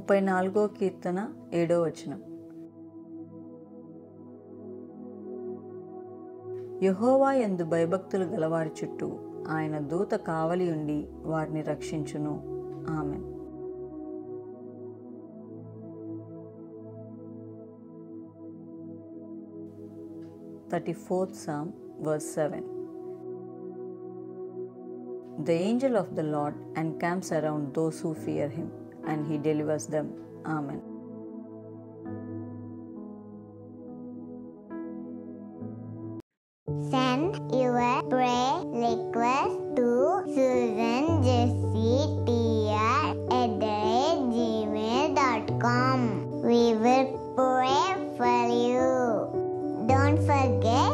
34వ కీర్తన 7వ వచనం. యెహోవా యందు భయభక్తులు గలవారి చుట్టూ ఆయన దూత కావలి ఉండి వారిని రక్షించును. ఆమేన్. Psalm 34:7. The angel of the Lord encamps around those who fear him, and he delivers them. Amen. Send your prayer request to SusanJessieTR@gmail.com. We will pray for you. Don't forget